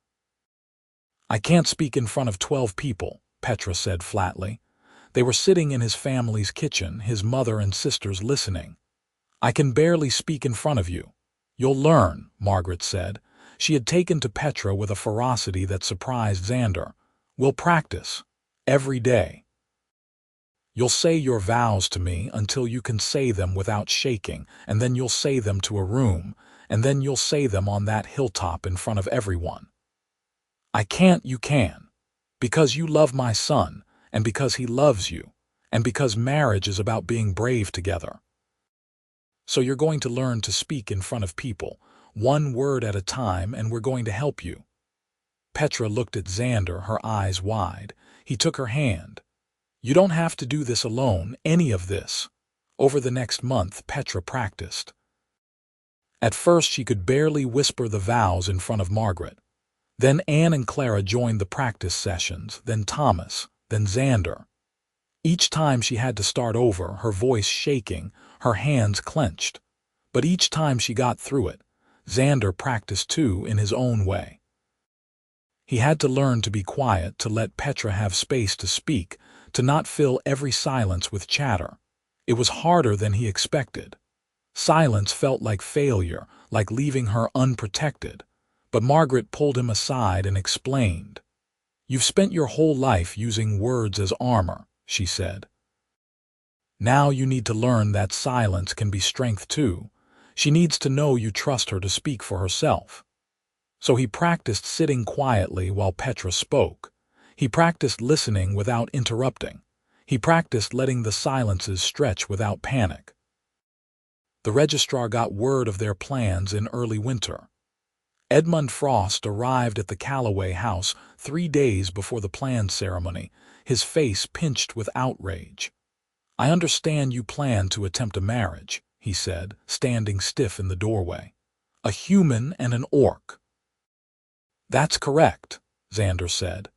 I can't speak in front of 12 people, Petra said flatly. They were sitting in his family's kitchen, his mother and sisters listening. I can barely speak in front of you. You'll learn, Margaret said. She had taken to Petra with a ferocity that surprised Xander. We'll practice. Every day. You'll say your vows to me until you can say them without shaking, and then you'll say them to a room, and then you'll say them on that hilltop in front of everyone. I can't, you can. Because you love my son, and because he loves you, and because marriage is about being brave together. So you're going to learn to speak in front of people, one word at a time, and we're going to help you. Petra looked at Xander, her eyes wide. He took her hand. You don't have to do this alone, any of this. Over the next month, Petra practiced. At first, she could barely whisper the vows in front of Margaret. Then Anne and Clara joined the practice sessions, then Thomas, then Xander. Each time she had to start over, her voice shaking, her hands clenched. But each time she got through it, Xander practiced too in his own way. He had to learn to be quiet, to let Petra have space to speak, to not fill every silence with chatter. It was harder than he expected. Silence felt like failure, like leaving her unprotected. But Margaret pulled him aside and explained. You've spent your whole life using words as armor, she said. Now you need to learn that silence can be strength too. She needs to know you trust her to speak for herself. So he practiced sitting quietly while Petra spoke. He practiced listening without interrupting. He practiced letting the silences stretch without panic. The registrar got word of their plans in early winter. Edmund Frost arrived at the Calloway house 3 days before the planned ceremony, his face pinched with outrage. I understand you plan to attempt a marriage, he said, standing stiff in the doorway. A human and an orc. That's correct, Xander said.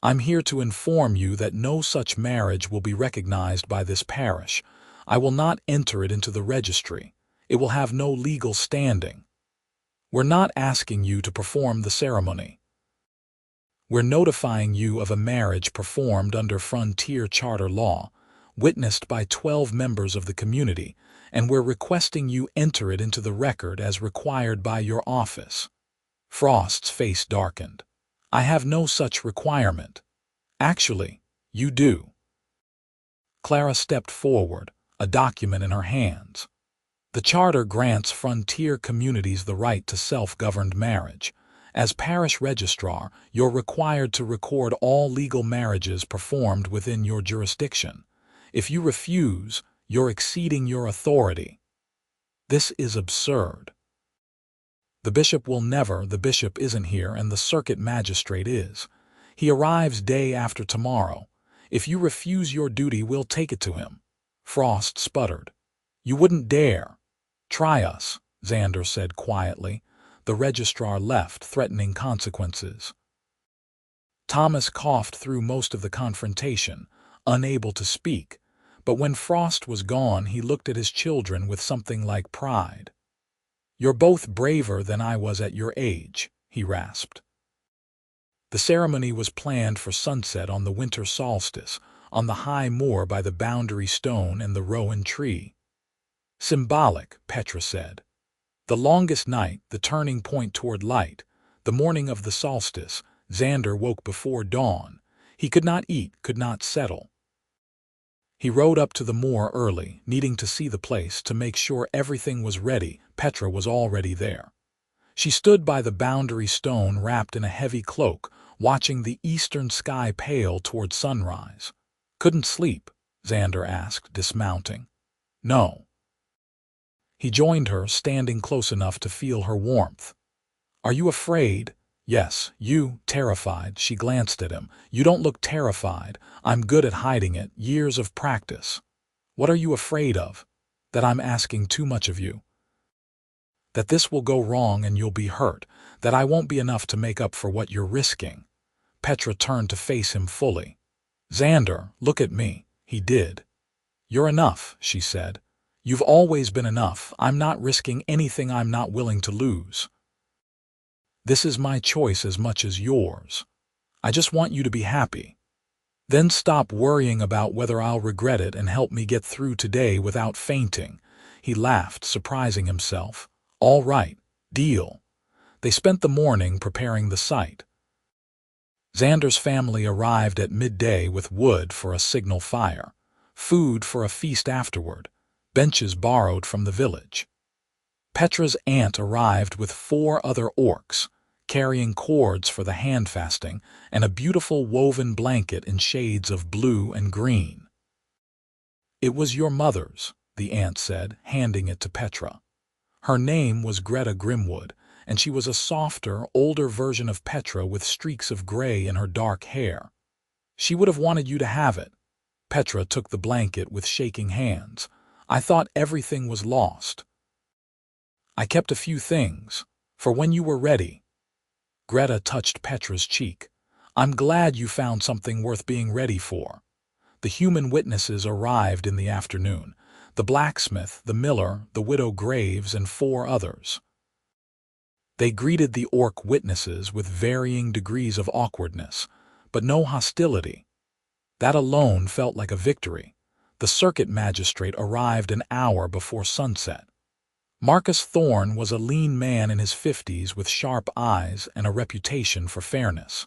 I'm here to inform you that no such marriage will be recognized by this parish. I will not enter it into the registry. It will have no legal standing. We're not asking you to perform the ceremony. We're notifying you of a marriage performed under frontier charter law, witnessed by 12 members of the community, and we're requesting you enter it into the record as required by your office. Frost's face darkened. I have no such requirement. Actually, you do. Clara stepped forward, a document in her hands. The charter grants frontier communities the right to self-governed marriage. As parish registrar, you're required to record all legal marriages performed within your jurisdiction. If you refuse, you're exceeding your authority. This is absurd. The bishop isn't here, and the circuit magistrate is. He arrives day after tomorrow. If you refuse your duty, we'll take it to him. Frost sputtered. You wouldn't dare. Try us, Xander said quietly. The registrar left, threatening consequences. Thomas coughed through most of the confrontation, unable to speak, but when Frost was gone, he looked at his children with something like pride. You're both braver than I was at your age, he rasped. The ceremony was planned for sunset on the winter solstice, on the high moor by the boundary stone and the rowan tree. Symbolic, Petra said. The longest night, the turning point toward light, the morning of the solstice. Xander woke before dawn. He could not eat, could not settle. He rode up to the moor early, needing to see the place to make sure everything was ready. Petra was already there. She stood by the boundary stone wrapped in a heavy cloak, watching the eastern sky pale toward sunrise. Couldn't sleep? Xander asked, dismounting. No. He joined her, standing close enough to feel her warmth. "Are you afraid?" "Yes, you, terrified." She glanced at him. "You don't look terrified. I'm good at hiding it, years of practice." "What are you afraid of?" "That I'm asking too much of you. That this will go wrong and you'll be hurt. That I won't be enough to make up for what you're risking." Petra turned to face him fully. "Xander, look at me." He did. "You're enough," she said. "You've always been enough. I'm not risking anything I'm not willing to lose. This is my choice as much as yours. I just want you to be happy. Then stop worrying about whether I'll regret it and help me get through today without fainting." He laughed, surprising himself. "All right, deal." They spent the morning preparing the site. Xander's family arrived at midday with wood for a signal fire, food for a feast afterward, benches borrowed from the village. Petra's aunt arrived with 4 other orcs, carrying cords for the hand-fasting and a beautiful woven blanket in shades of blue and green. "It was your mother's," the aunt said, handing it to Petra. Her name was Greta Grimwood, and she was a softer, older version of Petra with streaks of gray in her dark hair. "She would have wanted you to have it." Petra took the blanket with shaking hands. "I thought everything was lost. I kept a few things, for when you were ready." Greta touched Petra's cheek. "I'm glad you found something worth being ready for." The human witnesses arrived in the afternoon. The blacksmith, the miller, the widow Graves, and 4 others. They greeted the orc witnesses with varying degrees of awkwardness, but no hostility. That alone felt like a victory. The circuit magistrate arrived an hour before sunset. Marcus Thorne was a lean man in his 50s with sharp eyes and a reputation for fairness.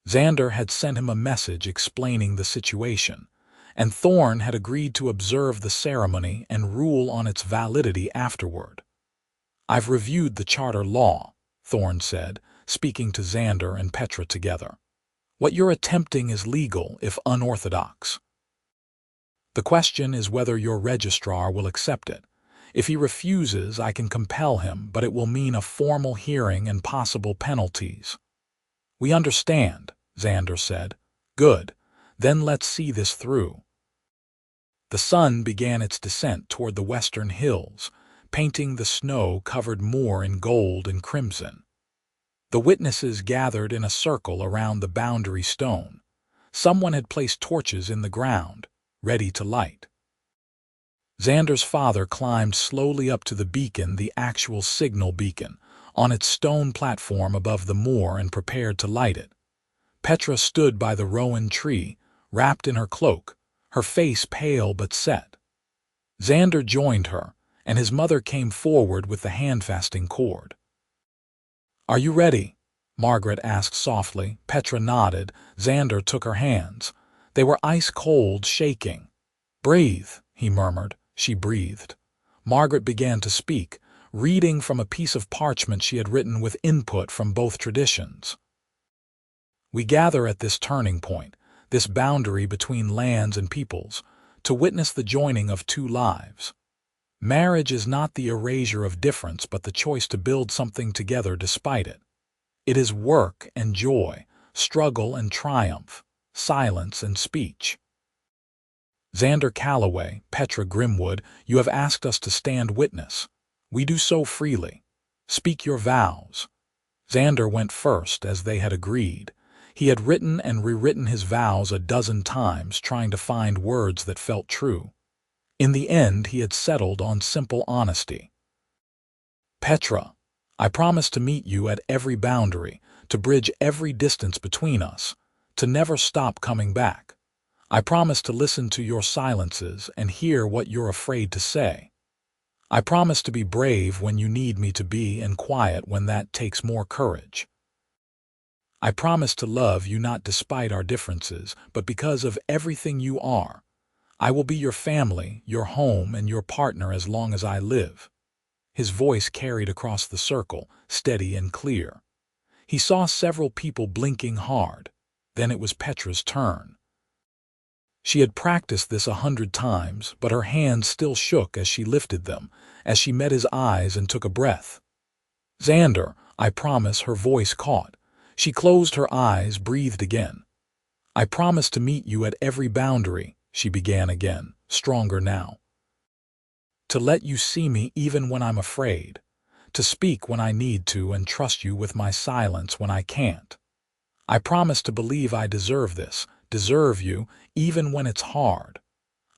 Xander had sent him a message explaining the situation, and Thorne had agreed to observe the ceremony and rule on its validity afterward. "I've reviewed the charter law," Thorne said, speaking to Xander and Petra together. "What you're attempting is legal, if unorthodox. The question is whether your registrar will accept it. If he refuses, I can compel him, but it will mean a formal hearing and possible penalties." "We understand," Xander said. "Good. Then let's see this through." The sun began its descent toward the western hills, painting the snow-covered moor in gold and crimson. The witnesses gathered in a circle around the boundary stone. Someone had placed torches in the ground, ready to light. Xander's father climbed slowly up to the beacon, the actual signal beacon, on its stone platform above the moor, and prepared to light it. Petra stood by the rowan tree, wrapped in her cloak, her face pale but set. Xander joined her, and his mother came forward with the hand-fasting cord. "Are you ready?" Margaret asked softly. Petra nodded. Xander took her hands. They were ice-cold, shaking. "Breathe," he murmured. She breathed. Margaret began to speak, reading from a piece of parchment she had written with input from both traditions. "We gather at this turning point, this boundary between lands and peoples, to witness the joining of 2 lives. Marriage is not the erasure of difference, but the choice to build something together despite it. It is work and joy, struggle and triumph, silence and speech. Xander Calloway, Petra Grimwood, you have asked us to stand witness. We do so freely. Speak your vows." Xander went first, as they had agreed. He had written and rewritten his vows a dozen times, trying to find words that felt true. In the end, he had settled on simple honesty. "Petra, I promise to meet you at every boundary, to bridge every distance between us, to never stop coming back. I promise to listen to your silences and hear what you're afraid to say. I promise to be brave when you need me to be, and quiet when that takes more courage. I promise to love you not despite our differences, but because of everything you are. I will be your family, your home, and your partner as long as I live." His voice carried across the circle, steady and clear. He saw several people blinking hard. Then it was Petra's turn. She had practiced this 100 times, but her hands still shook as she lifted them, as she met his eyes and took a breath. "Xander, I promise," her voice caught. She closed her eyes, breathed again. "I promise to meet you at every boundary," she began again, stronger now. "To let you see me even when I'm afraid. To speak when I need to and trust you with my silence when I can't. I promise to believe I deserve this, deserve you, even when it's hard.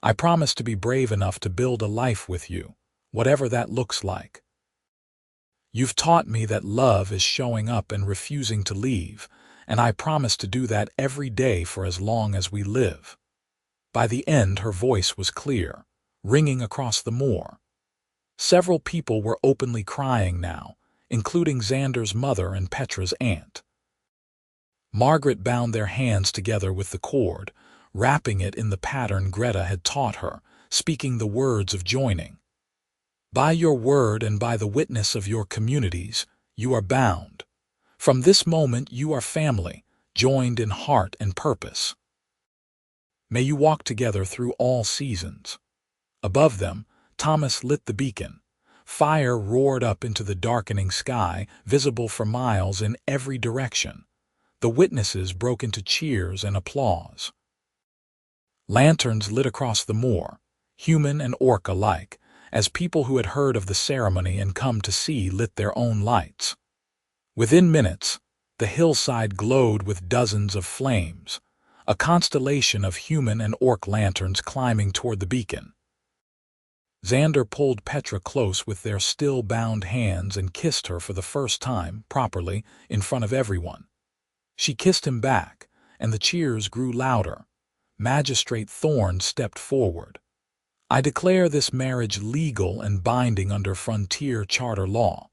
I promise to be brave enough to build a life with you, whatever that looks like. You've taught me that love is showing up and refusing to leave, and I promise to do that every day for as long as we live." By the end, her voice was clear, ringing across the moor. Several people were openly crying now, including Xander's mother and Petra's aunt. Margaret bound their hands together with the cord, wrapping it in the pattern Greta had taught her, speaking the words of joining. "By your word and by the witness of your communities, you are bound. From this moment you are family, joined in heart and purpose. May you walk together through all seasons." Above them, Thomas lit the beacon. Fire roared up into the darkening sky, visible for miles in every direction. The witnesses broke into cheers and applause. Lanterns lit across the moor, human and orc alike, as people who had heard of the ceremony and come to see lit their own lights. Within minutes, the hillside glowed with dozens of flames, a constellation of human and orc lanterns climbing toward the beacon. Xander pulled Petra close with their still-bound hands and kissed her for the first time, properly, in front of everyone. She kissed him back, and the cheers grew louder. Magistrate Thorne stepped forward. "I declare this marriage legal and binding under Frontier Charter law.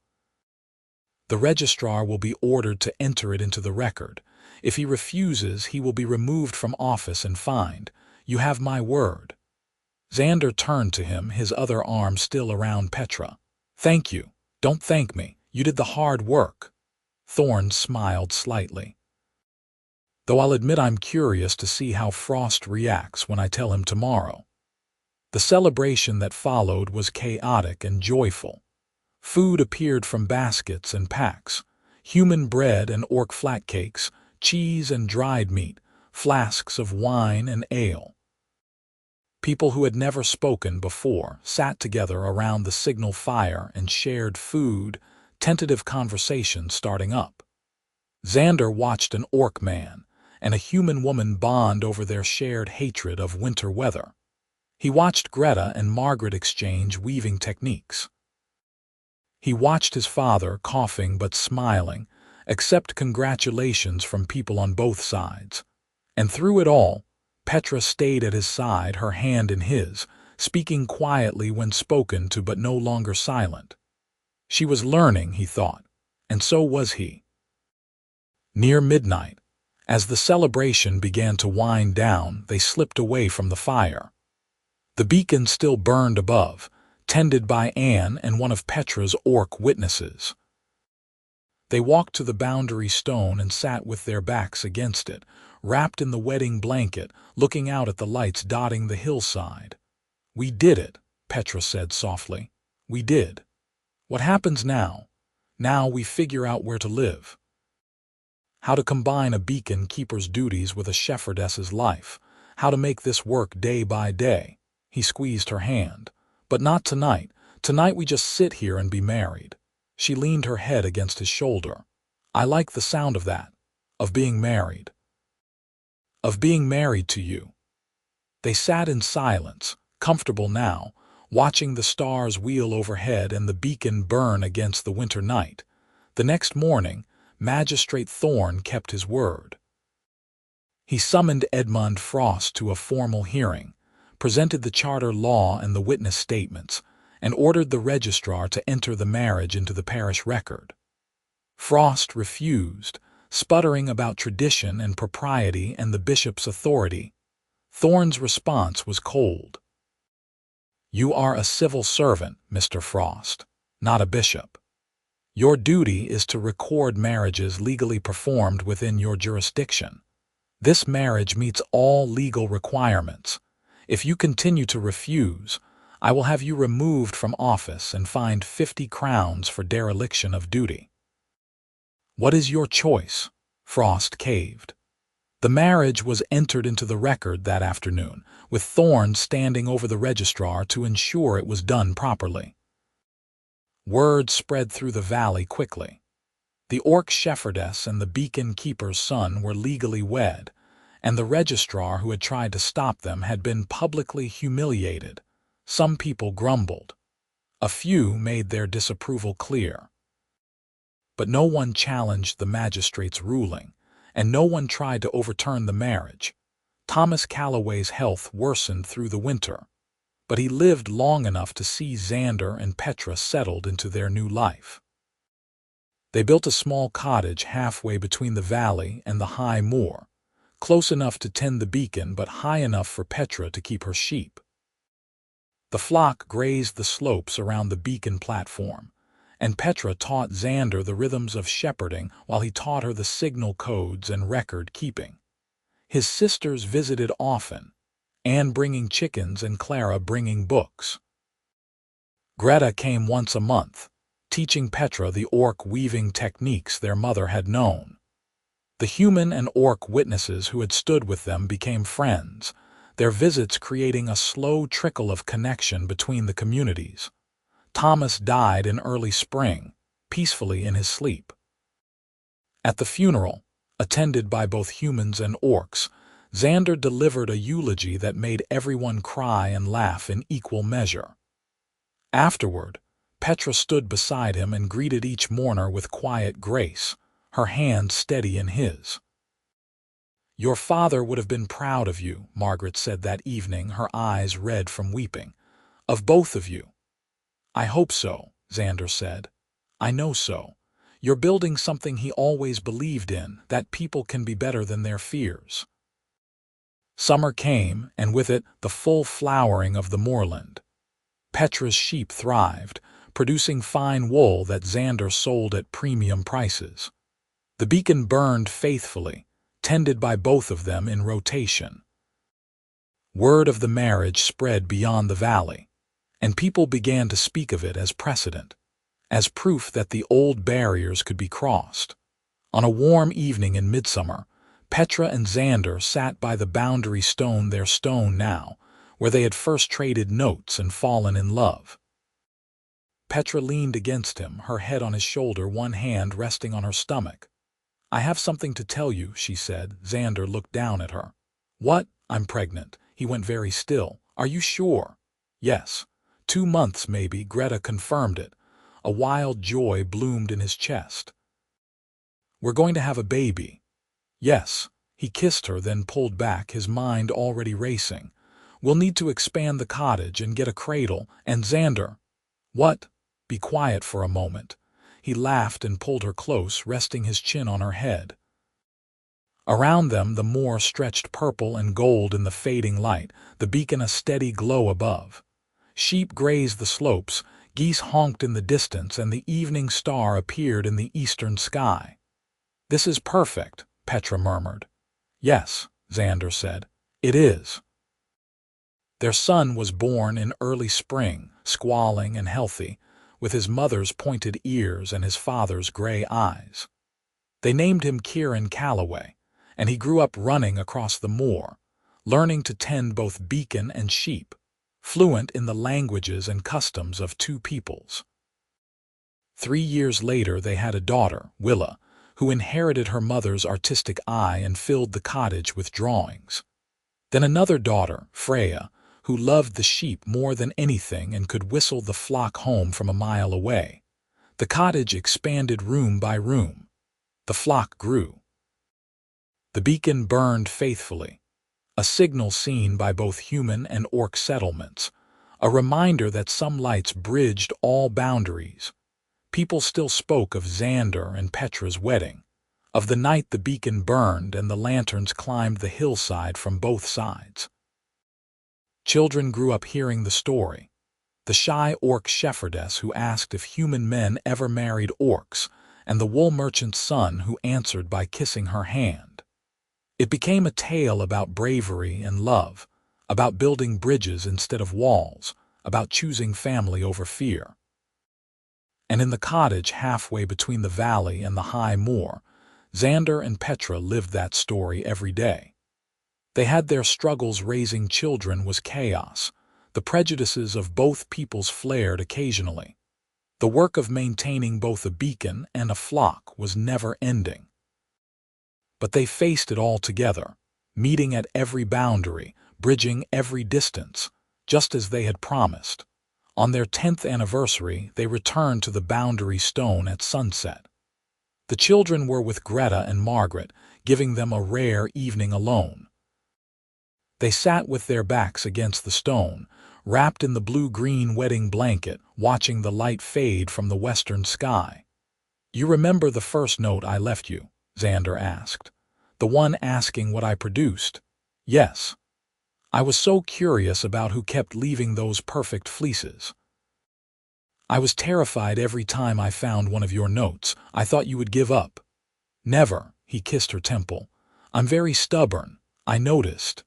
The registrar will be ordered to enter it into the record. If he refuses, he will be removed from office and fined. You have my word." Xander turned to him, his other arm still around Petra. "Thank you. Don't thank me. You did the hard work." Thorne smiled slightly. "Though I'll admit I'm curious to see how Frost reacts when I tell him tomorrow." The celebration that followed was chaotic and joyful. Food appeared from baskets and packs, human bread and orc flatcakes, cheese and dried meat, flasks of wine and ale. People who had never spoken before sat together around the signal fire and shared food, tentative conversation starting up. Xander watched an orc man and a human woman bond over their shared hatred of winter weather. He watched Greta and Margaret exchange weaving techniques. He watched his father, coughing but smiling, accept congratulations from people on both sides. And through it all, Petra stayed at his side, her hand in his, speaking quietly when spoken to but no longer silent. She was learning, he thought, and so was he. Near midnight, as the celebration began to wind down, they slipped away from the fire. The beacon still burned above, tended by Anne and one of Petra's orc witnesses. They walked to the boundary stone and sat with their backs against it, wrapped in the wedding blanket, looking out at the lights dotting the hillside. "We did it," Petra said softly. "We did. What happens now? Now we figure out where to live. How to combine a beacon keeper's duties with a shepherdess's life. How to make this work day by day." He squeezed her hand. "But not tonight. Tonight we just sit here and be married." She leaned her head against his shoulder. "I like the sound of that. Of being married. Of being married to you." They sat in silence, comfortable now, watching the stars wheel overhead and the beacon burn against the winter night. The next morning, Magistrate Thorne kept his word. He summoned Edmund Frost to a formal hearing, presented the charter law and the witness statements, and ordered the registrar to enter the marriage into the parish record. Frost refused, sputtering about tradition and propriety and the bishop's authority. Thorne's response was cold. "You are a civil servant, Mr. Frost, not a bishop. Your duty is to record marriages legally performed within your jurisdiction. This marriage meets all legal requirements. If you continue to refuse, I will have you removed from office and fined 50 crowns for dereliction of duty." "What is your choice?" Frost caved. The marriage was entered into the record that afternoon, with Thorn standing over the registrar to ensure it was done properly. Word spread through the valley quickly. The Orc shepherdess and the beacon keeper's son were legally wed, and the registrar who had tried to stop them had been publicly humiliated. Some people grumbled. A few made their disapproval clear. But no one challenged the magistrate's ruling, and no one tried to overturn the marriage. Thomas Calloway's health worsened through the winter, but he lived long enough to see Xander and Petra settled into their new life. They built a small cottage halfway between the valley and the high moor, close enough to tend the beacon but high enough for Petra to keep her sheep. The flock grazed the slopes around the beacon platform, and Petra taught Xander the rhythms of shepherding while he taught her the signal codes and record-keeping. His sisters visited often, Anne bringing chickens and Clara bringing books. Greta came once a month, teaching Petra the orc weaving techniques their mother had known. The human and orc witnesses who had stood with them became friends, their visits creating a slow trickle of connection between the communities. Thomas died in early spring, peacefully in his sleep. At the funeral, attended by both humans and orcs, Xander delivered a eulogy that made everyone cry and laugh in equal measure. Afterward, Petra stood beside him and greeted each mourner with quiet grace, her hand steady in his. "Your father would have been proud of you," Margaret said that evening, her eyes red from weeping. "Of both of you." "I hope so," Xander said. "I know so. You're building something he always believed in, that people can be better than their fears." Summer came, and with it the full flowering of the moorland. Petra's sheep thrived, producing fine wool that Xander sold at premium prices. The beacon burned faithfully, tended by both of them in rotation. Word of the marriage spread beyond the valley, and people began to speak of it as precedent, as proof that the old barriers could be crossed. On a warm evening in midsummer, Petra and Xander sat by the boundary stone, their stone now, where they had first traded notes and fallen in love. Petra leaned against him, her head on his shoulder, one hand resting on her stomach. "I have something to tell you," she said. Xander looked down at her. "What?" "I'm pregnant." He went very still. "Are you sure?" "Yes. 2 months, maybe." Greta confirmed it. A wild joy bloomed in his chest. "We're going to have a baby." "Yes." He kissed her, then pulled back, his mind already racing. "We'll need to expand the cottage and get a cradle, and Xander—" "What?" "Be quiet for a moment." He laughed and pulled her close, resting his chin on her head. Around them the moor stretched purple and gold in the fading light, the beacon a steady glow above. Sheep grazed the slopes, geese honked in the distance, and the evening star appeared in the eastern sky. "This is perfect," Petra murmured. "Yes," Xander said, "it is." Their son was born in early spring, squalling and healthy, with his mother's pointed ears and his father's gray eyes. They named him Kieran Calloway, and he grew up running across the moor, learning to tend both beacon and sheep, fluent in the languages and customs of 2 peoples. 3 years later they had a daughter, Willa, who inherited her mother's artistic eye and filled the cottage with drawings. Then another daughter, Freya, who loved the sheep more than anything and could whistle the flock home from a mile away. The cottage expanded room by room. The flock grew. The beacon burned faithfully, a signal seen by both human and orc settlements, a reminder that some lights bridged all boundaries. People still spoke of Xander and Petra's wedding, of the night the beacon burned and the lanterns climbed the hillside from both sides. Children grew up hearing the story. The shy orc shepherdess who asked if human men ever married orcs, and the wool merchant's son who answered by kissing her hand. It became a tale about bravery and love, about building bridges instead of walls, about choosing family over fear. And in the cottage halfway between the valley and the high moor, Xander and Petra lived that story every day. They had their struggles. Raising children was chaos. The prejudices of both peoples flared occasionally. The work of maintaining both a beacon and a flock was never ending. But they faced it all together, meeting at every boundary, bridging every distance, just as they had promised. On their 10th anniversary, they returned to the boundary stone at sunset. The children were with Greta and Margaret, giving them a rare evening alone. They sat with their backs against the stone, wrapped in the blue-green wedding blanket, watching the light fade from the western sky. "You remember the first note I left you?" Xander asked. "The one asking what I produced?" "Yes. I was so curious about who kept leaving those perfect fleeces. I was terrified every time I found one of your notes. I thought you would give up." "Never," he kissed her temple. "I'm very stubborn. I noticed.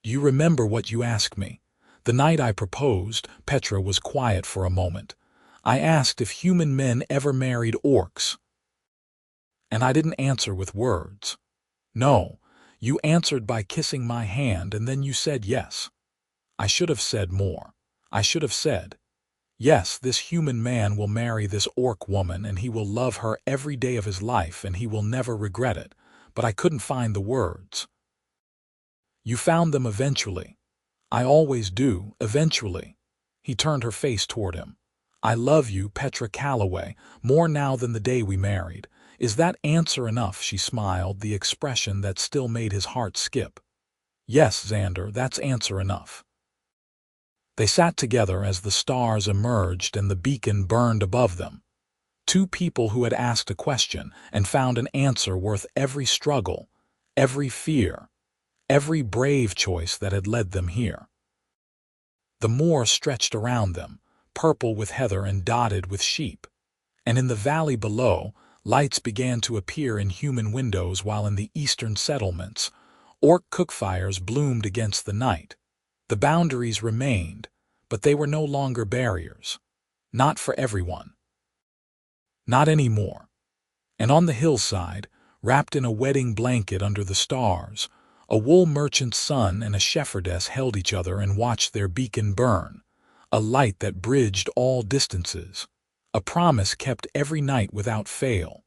You remember what you asked me? The night I proposed," Petra was quiet for a moment, "I asked if human men ever married orcs. And I didn't answer with words. No, you answered by kissing my hand, and then you said yes. I should have said more. I should have said, yes, this human man will marry this orc woman, and he will love her every day of his life, and he will never regret it. But I couldn't find the words. You found them eventually. I always do, eventually." He turned her face toward him. "I love you, Petra Calloway, more now than the day we married. Is that answer enough?" She smiled, the expression that still made his heart skip. "Yes, Xander, that's answer enough." They sat together as the stars emerged and the beacon burned above them. Two people who had asked a question and found an answer worth every struggle, every fear, every brave choice that had led them here. The moor stretched around them, purple with heather and dotted with sheep. And in the valley below, lights began to appear in human windows, while in the eastern settlements, orc cookfires bloomed against the night. The boundaries remained, but they were no longer barriers. Not for everyone. Not anymore. And on the hillside, wrapped in a wedding blanket under the stars, a wool merchant's son and a shepherdess held each other and watched their beacon burn, a light that bridged all distances, a promise kept every night without fail.